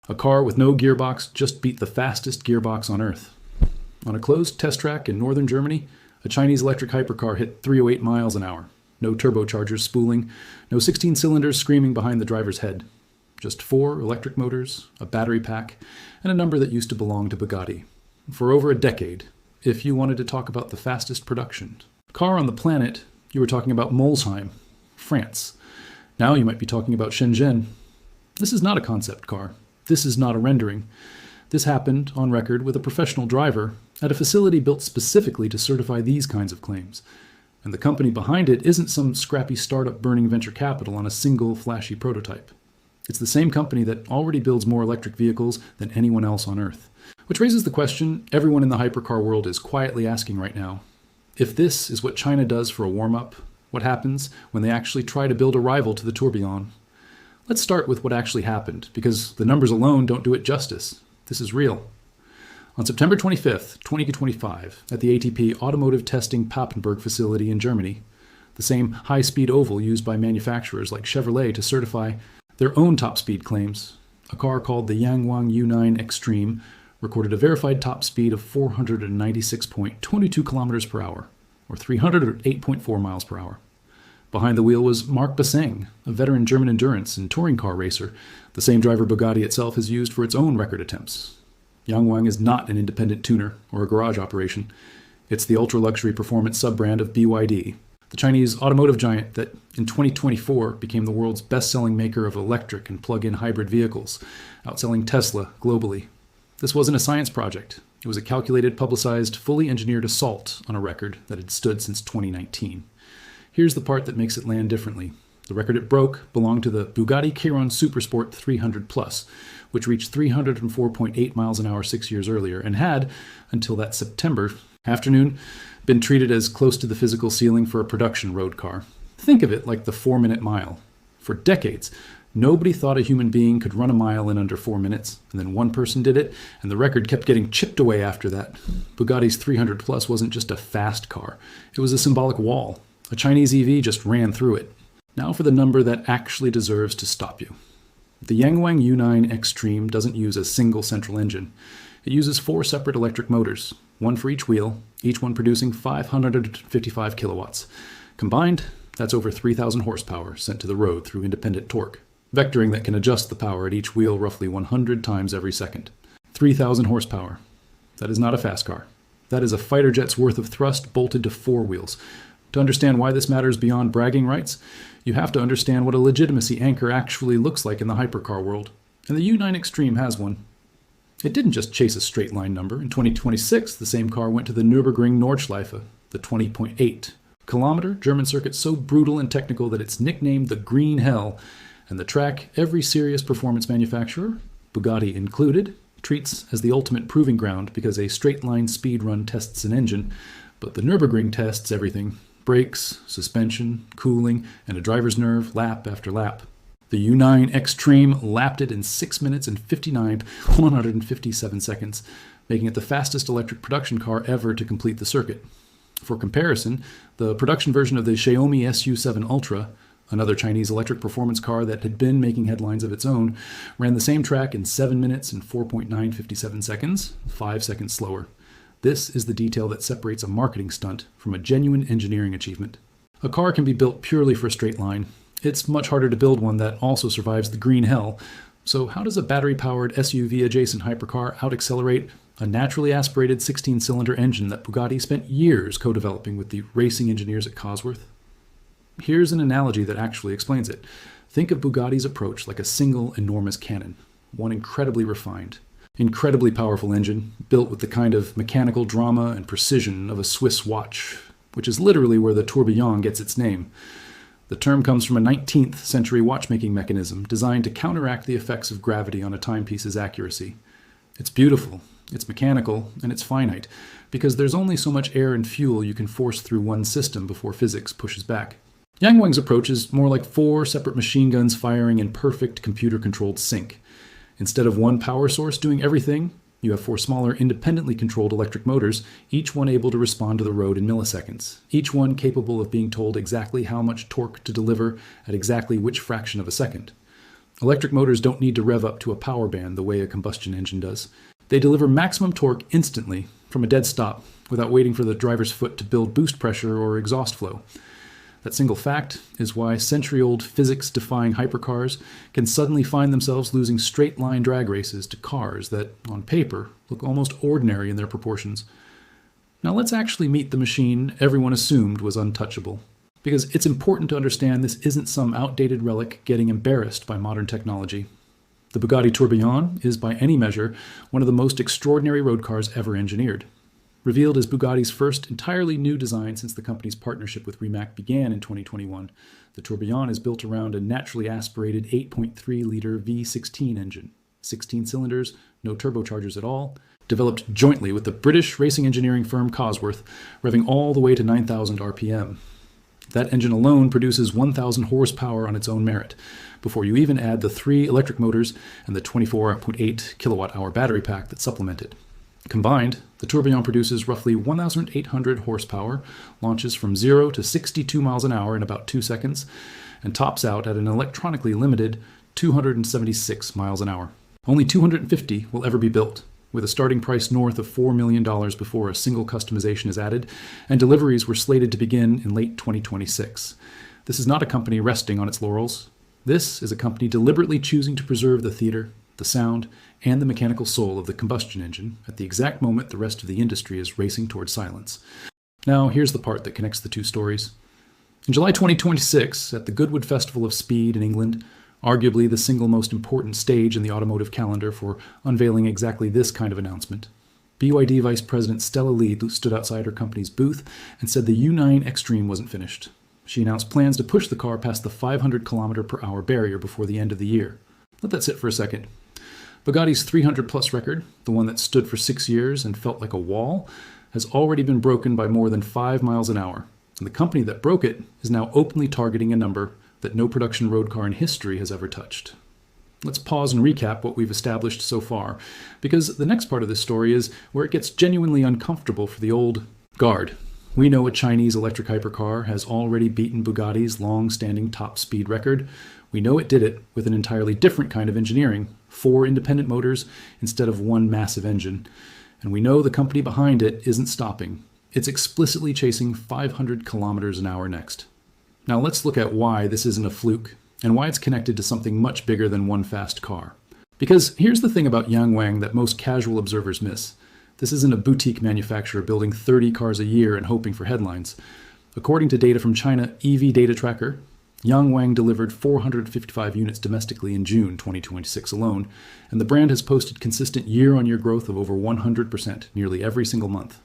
A car with no gearbox just beat the fastest gearbox on Earth. On a closed test track in northern Germany, a Chinese electric hypercar hit 308 miles an hour. No turbochargers spooling, no 16 cylinders screaming behind the driver's head. Just 4 electric motors, a battery pack, and a number that used to belong to Bugatti. For over a decade, if you wanted to talk about the fastest production car on the planet, you were talking about Molsheim, France. Now you might be talking about Shenzhen. This is not a concept car. This is not a rendering. This happened, on record, with a professional driver at a facility built specifically to certify these kinds of claims. And the company behind it isn't some scrappy startup burning venture capital on a single flashy prototype. It's the same company that already builds more electric vehicles than anyone else on Earth. Which raises the question everyone in the hypercar world is quietly asking right now. If this is what China does for a warm-up, what happens when they actually try to build a rival to the Tourbillon? Let's start with what actually happened, because the numbers alone don't do it justice. This is real. On September 25th, 2025, at the ATP Automotive Testing Papenburg facility in Germany, the same high-speed oval used by manufacturers like Chevrolet to certify their own top speed claims, a car called the Yangwang U9 Xtreme recorded a verified top speed of 496.22 kilometers per hour, or 308.4 miles per hour. Behind the wheel was Marc Basseng, a veteran German endurance and touring car racer, the same driver Bugatti itself has used for its own record attempts. Yangwang is not an independent tuner or a garage operation. It's the ultra-luxury performance sub-brand of BYD, the Chinese automotive giant that in 2024 became the world's best-selling maker of electric and plug-in hybrid vehicles, outselling Tesla globally. This wasn't a science project. It was a calculated, publicized, fully engineered assault on a record that had stood since 2019. Here's the part that makes it land differently. The record it broke belonged to the Bugatti Chiron Supersport 300 Plus, which reached 304.8 miles an hour 6 years earlier and had, until that September afternoon, been treated as close to the physical ceiling for a production road car. Think of it like the 4-minute mile. For decades, nobody thought a human being could run a mile in under 4 minutes, and then one person did it, and the record kept getting chipped away after that. Bugatti's 300 Plus wasn't just a fast car. It was a symbolic wall. A Chinese EV just ran through it. Now for the number that actually deserves to stop you. The Yangwang U9 Xtreme doesn't use a single central engine. It uses 4 separate electric motors, one for each wheel, each one producing 555 kilowatts. Combined, that's over 3,000 horsepower sent to the road through independent torque, vectoring that can adjust the power at each wheel roughly 100 times every second. 3,000 horsepower. That is not a fast car. That is a fighter jet's worth of thrust bolted to 4 wheels. To understand why this matters beyond bragging rights, you have to understand what a legitimacy anchor actually looks like in the hypercar world. And the U9 Xtreme has one. It didn't just chase a straight line number. In 2026, the same car went to the Nürburgring Nordschleife, the 20.8 kilometer German circuit so brutal and technical that it's nicknamed the Green Hell, and the track every serious performance manufacturer, Bugatti included, treats as the ultimate proving ground because a straight-line speed run tests an engine, but the Nürburgring tests everything: brakes, suspension, cooling, and a driver's nerve lap after lap. The U9 Xtreme lapped it in 6 minutes and 157 seconds, making it the fastest electric production car ever to complete the circuit. For comparison, the production version of the Xiaomi SU7 Ultra, another Chinese electric performance car that had been making headlines of its own, ran the same track in 7 minutes and 4.957 seconds, 5 seconds slower. This is the detail that separates a marketing stunt from a genuine engineering achievement. A car can be built purely for a straight line. It's much harder to build one that also survives the green hell. So how does a battery-powered SUV-adjacent hypercar out-accelerate a naturally aspirated 16-cylinder engine that Bugatti spent years co-developing with the racing engineers at Cosworth? Here's an analogy that actually explains it. Think of Bugatti's approach like a single enormous cannon, one incredibly refined, incredibly powerful engine, built with the kind of mechanical drama and precision of a Swiss watch, which is literally where the tourbillon gets its name. The term comes from a 19th century watchmaking mechanism designed to counteract the effects of gravity on a timepiece's accuracy. It's beautiful, it's mechanical, and it's finite, because there's only so much air and fuel you can force through one system before physics pushes back. Yangwang's approach is more like 4 separate machine guns firing in perfect computer-controlled sync. Instead of one power source doing everything, you have 4 smaller, independently controlled electric motors, each one able to respond to the road in milliseconds, each one capable of being told exactly how much torque to deliver at exactly which fraction of a second. Electric motors don't need to rev up to a power band the way a combustion engine does. They deliver maximum torque instantly from a dead stop without waiting for the driver's foot to build boost pressure or exhaust flow. That single fact is why century-old physics-defying hypercars can suddenly find themselves losing straight-line drag races to cars that, on paper, look almost ordinary in their proportions. Now let's actually meet the machine everyone assumed was untouchable. Because it's important to understand this isn't some outdated relic getting embarrassed by modern technology. The Bugatti Tourbillon is, by any measure, one of the most extraordinary road cars ever engineered. Revealed as Bugatti's first entirely new design since the company's partnership with Rimac began in 2021, the Tourbillon is built around a naturally aspirated 8.3-liter V16 engine, 16 cylinders, no turbochargers at all, developed jointly with the British racing engineering firm Cosworth, revving all the way to 9,000 RPM. That engine alone produces 1,000 horsepower on its own merit, before you even add the 3 electric motors and the 24.8 kilowatt-hour battery pack that supplement it. Combined, the Tourbillon produces roughly 1,800 horsepower, launches from 0 to 62 miles an hour in about 2 seconds, and tops out at an electronically limited 276 miles an hour. Only 250 will ever be built, with a starting price north of $4 million before a single customization is added, and deliveries were slated to begin in late 2026. This is not a company resting on its laurels. This is a company deliberately choosing to preserve the theater, the sound, and the mechanical soul of the combustion engine at the exact moment the rest of the industry is racing toward silence. Now, here's the part that connects the two stories. In July 2026, at the Goodwood Festival of Speed in England, arguably the single most important stage in the automotive calendar for unveiling exactly this kind of announcement, BYD Vice President Stella Lee stood outside her company's booth and said the U9 Xtreme wasn't finished. She announced plans to push the car past the 500 km/h barrier before the end of the year. Let that sit for a second. Bugatti's 300-plus record, the one that stood for 6 years and felt like a wall, has already been broken by more than 5 miles an hour, and the company that broke it is now openly targeting a number that no production road car in history has ever touched. Let's pause and recap what we've established so far, because the next part of this story is where it gets genuinely uncomfortable for the old guard. We know a Chinese electric hypercar has already beaten Bugatti's long-standing top speed record. We know it did it with an entirely different kind of engineering, 4 independent motors instead of 1 massive engine. And we know the company behind it isn't stopping. It's explicitly chasing 500 kilometers an hour next. Now let's look at why this isn't a fluke, and why it's connected to something much bigger than one fast car. Because here's the thing about Yangwang that most casual observers miss. This isn't a boutique manufacturer building 30 cars a year and hoping for headlines. According to data from China EV Data Tracker, Yangwang delivered 455 units domestically in June 2026 alone, and the brand has posted consistent year-on-year growth of over 100% nearly every single month.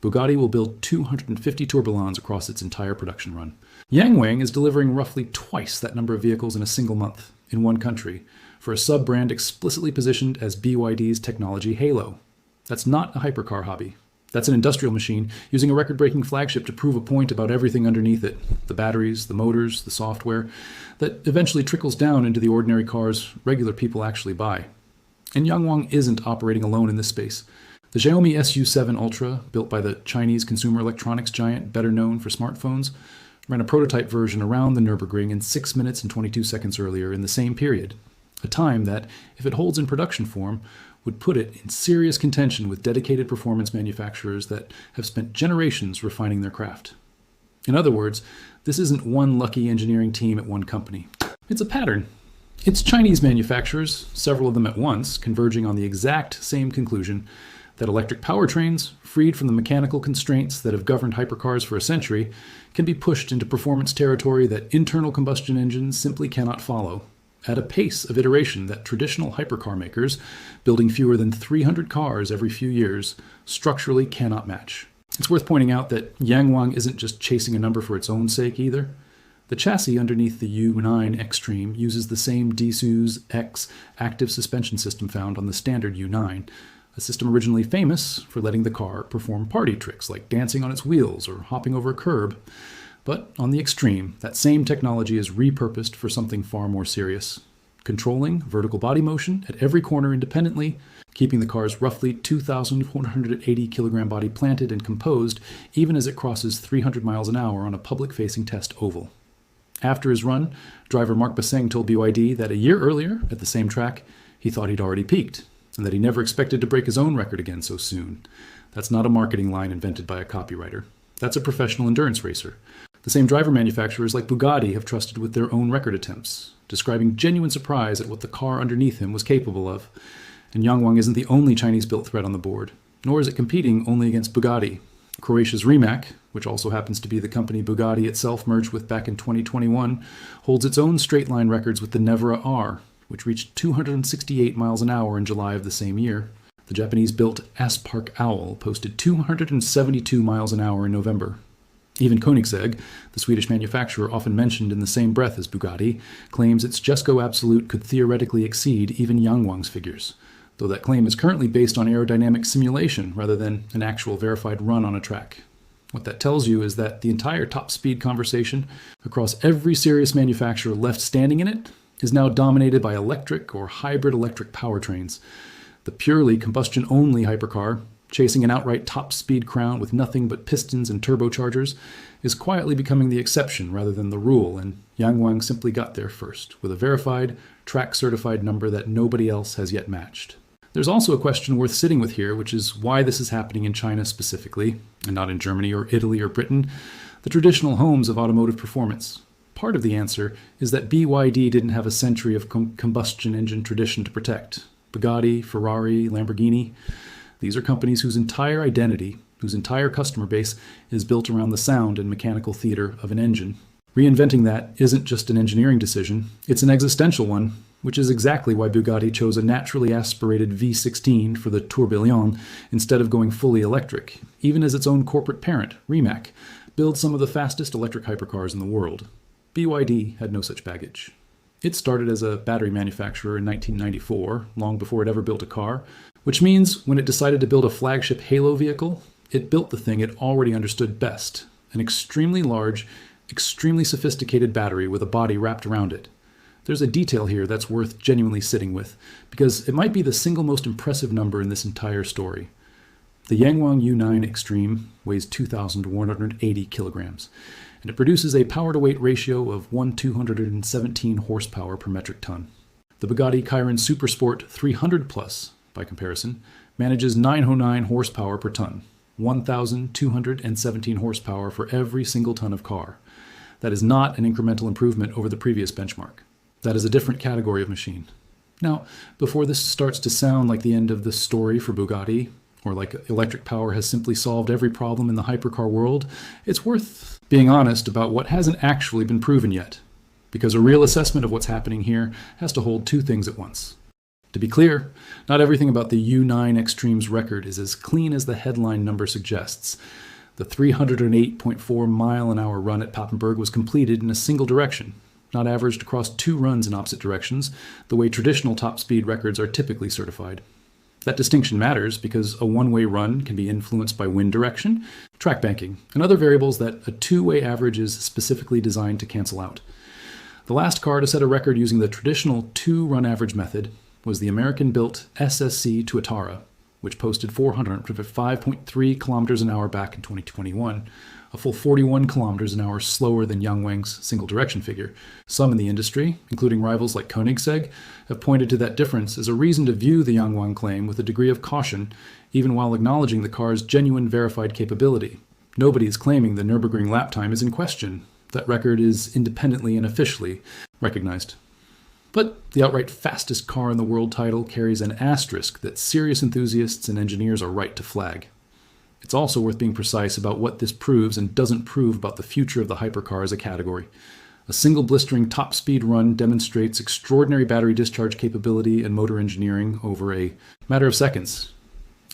Bugatti will build 250 Tourbillons across its entire production run. Yangwang is delivering roughly twice that number of vehicles in a single month, in one country, for a sub-brand explicitly positioned as BYD's technology halo. That's not a hypercar hobby. That's an industrial machine using a record-breaking flagship to prove a point about everything underneath it, the batteries, the motors, the software, that eventually trickles down into the ordinary cars regular people actually buy. And Yangwang isn't operating alone in this space. The Xiaomi SU7 Ultra, built by the Chinese consumer electronics giant better known for smartphones, ran a prototype version around the Nürburgring in 6 minutes and 22 seconds earlier in the same period, a time that, if it holds in production form, would put it in serious contention with dedicated performance manufacturers that have spent generations refining their craft. In other words, this isn't one lucky engineering team at one company. It's a pattern. It's Chinese manufacturers, several of them at once, converging on the exact same conclusion that electric powertrains, freed from the mechanical constraints that have governed hypercars for a century, can be pushed into performance territory that internal combustion engines simply cannot follow, at a pace of iteration that traditional hypercar makers, building fewer than 300 cars every few years, structurally cannot match. It's worth pointing out that Yangwang isn't just chasing a number for its own sake either. The chassis underneath the U9 Xtreme uses the same DiSus-X active suspension system found on the standard U9, a system originally famous for letting the car perform party tricks like dancing on its wheels or hopping over a curb. But on the Xtreme, that same technology is repurposed for something far more serious, controlling vertical body motion at every corner independently, keeping the car's roughly 2,180 kilogram body planted and composed even as it crosses 300 miles an hour on a public-facing test oval. After his run, driver Mark Basseng told BYD that a year earlier, at the same track, he thought he'd already peaked, and that he never expected to break his own record again so soon. That's not a marketing line invented by a copywriter. That's a professional endurance racer. The same driver manufacturers like Bugatti have trusted with their own record attempts, describing genuine surprise at what the car underneath him was capable of. And Yangwang isn't the only Chinese-built threat on the board, nor is it competing only against Bugatti. Croatia's Rimac, which also happens to be the company Bugatti itself merged with back in 2021, holds its own straight-line records with the Nevera R, which reached 268 miles an hour in July of the same year. The Japanese-built Aspark Owl posted 272 miles an hour in November. Even Koenigsegg, the Swedish manufacturer often mentioned in the same breath as Bugatti, claims its Jesko Absolute could theoretically exceed even Yangwang's figures, though that claim is currently based on aerodynamic simulation rather than an actual verified run on a track. What that tells you is that the entire top speed conversation across every serious manufacturer left standing in it is now dominated by electric or hybrid electric powertrains. The purely combustion-only hypercar, chasing an outright top-speed crown with nothing but pistons and turbochargers, is quietly becoming the exception rather than the rule, and Yangwang simply got there first, with a verified, track-certified number that nobody else has yet matched. There's also a question worth sitting with here, which is why this is happening in China specifically, and not in Germany or Italy or Britain, the traditional homes of automotive performance. Part of the answer is that BYD didn't have a century of combustion engine tradition to protect. Bugatti, Ferrari, Lamborghini, these are companies whose entire identity, whose entire customer base is built around the sound and mechanical theater of an engine. Reinventing that isn't just an engineering decision, it's an existential one, which is exactly why Bugatti chose a naturally aspirated V16 for the Tourbillon instead of going fully electric, even as its own corporate parent, Rimac, builds some of the fastest electric hypercars in the world. BYD had no such baggage. It started as a battery manufacturer in 1994, long before it ever built a car, which means when it decided to build a flagship halo vehicle, it built the thing it already understood best, an extremely large, extremely sophisticated battery with a body wrapped around it. There's a detail here that's worth genuinely sitting with, because it might be the single most impressive number in this entire story. The Yangwang U9 Xtreme weighs 2,180 kilograms, and it produces a power-to-weight ratio of 1,217 horsepower per metric ton. The Bugatti Chiron Supersport 300 Plus, by comparison, manages 909 horsepower per ton, 1,217 horsepower for every single ton of car. That is not an incremental improvement over the previous benchmark. That is a different category of machine. Now, before this starts to sound like the end of the story for Bugatti, or like electric power has simply solved every problem in the hypercar world, it's worth being honest about what hasn't actually been proven yet, because a real assessment of what's happening here has to hold two things at once. To be clear, not everything about the U9 Xtreme's record is as clean as the headline number suggests. The 308.4 mile-an-hour run at Papenburg was completed in a single direction, not averaged across two runs in opposite directions, the way traditional top-speed records are typically certified. That distinction matters because a one-way run can be influenced by wind direction, track banking, and other variables that a two-way average is specifically designed to cancel out. The last car to set a record using the traditional two-run average method was the American-built SSC Tuatara, which posted 405.3 kilometers an hour back in 2021, a full 41 kilometers an hour slower than Yangwang's single-direction figure. Some in the industry, including rivals like Koenigsegg, have pointed to that difference as a reason to view the Yangwang claim with a degree of caution, even while acknowledging the car's genuine verified capability. Nobody is claiming the Nürburgring lap time is in question. That record is independently and officially recognized. But the outright fastest car in the world title carries an asterisk that serious enthusiasts and engineers are right to flag. It's also worth being precise about what this proves and doesn't prove about the future of the hypercar as a category. A single blistering top-speed run demonstrates extraordinary battery discharge capability and motor engineering over a matter of seconds.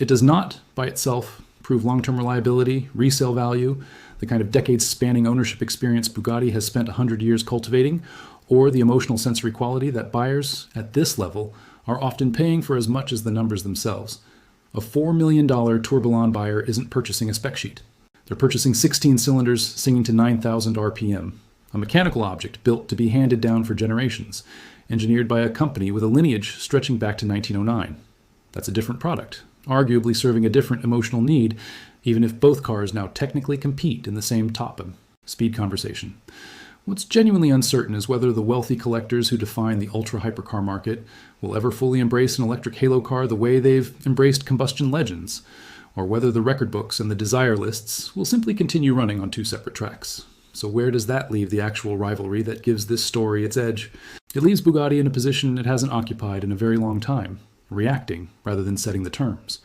It does not, by itself, prove long-term reliability, resale value, the kind of decades-spanning ownership experience Bugatti has spent 100 years cultivating, or the emotional sensory quality that buyers at this level are often paying for as much as the numbers themselves. A $4 million Tourbillon buyer isn't purchasing a spec sheet. They're purchasing 16 cylinders singing to 9,000 RPM, a mechanical object built to be handed down for generations, engineered by a company with a lineage stretching back to 1909. That's a different product, arguably serving a different emotional need, even if both cars now technically compete in the same top speed conversation. What's genuinely uncertain is whether the wealthy collectors who define the ultra-hypercar market will ever fully embrace an electric halo car the way they've embraced combustion legends, or whether the record books and the desire lists will simply continue running on two separate tracks. So where does that leave the actual rivalry that gives this story its edge? It leaves Bugatti in a position it hasn't occupied in a very long time, reacting rather than setting the terms.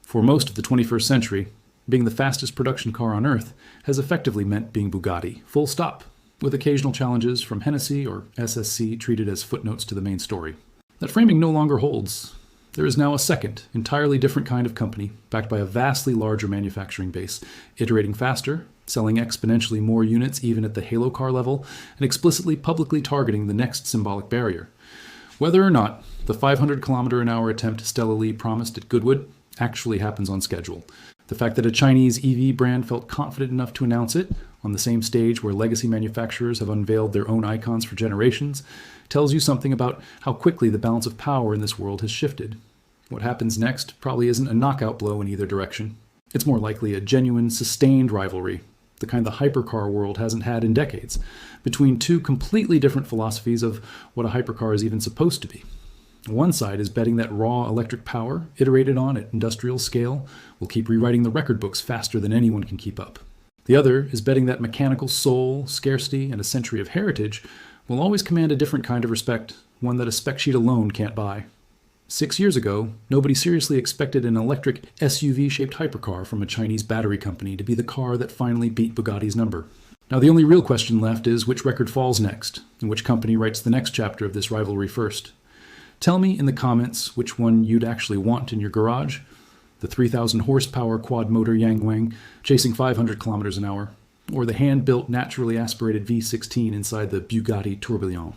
For most of the 21st century, being the fastest production car on Earth has effectively meant being Bugatti, full stop, with occasional challenges from Hennessy or SSC treated as footnotes to the main story. That framing no longer holds. There is now a second, entirely different kind of company, backed by a vastly larger manufacturing base, iterating faster, selling exponentially more units even at the halo car level, and explicitly publicly targeting the next symbolic barrier. Whether or not the 500 km/h attempt Stella Lee promised at Goodwood actually happens on schedule, the fact that a Chinese EV brand felt confident enough to announce it, on the same stage where legacy manufacturers have unveiled their own icons for generations, tells you something about how quickly the balance of power in this world has shifted. What happens next probably isn't a knockout blow in either direction. It's more likely a genuine, sustained rivalry, the kind the hypercar world hasn't had in decades, between two completely different philosophies of what a hypercar is even supposed to be. One side is betting that raw electric power, iterated on at industrial scale, will keep rewriting the record books faster than anyone can keep up. The other is betting that mechanical soul, scarcity, and a century of heritage will always command a different kind of respect, one that a spec sheet alone can't buy. 6 years ago, nobody seriously expected an electric SUV-shaped hypercar from a Chinese battery company to be the car that finally beat Bugatti's number. Now the only real question left is which record falls next, and which company writes the next chapter of this rivalry first. Tell me in the comments which one you'd actually want in your garage, the 3,000 horsepower quad-motor Yangwang chasing 500 km/h, or the hand-built naturally aspirated V16 inside the Bugatti Tourbillon.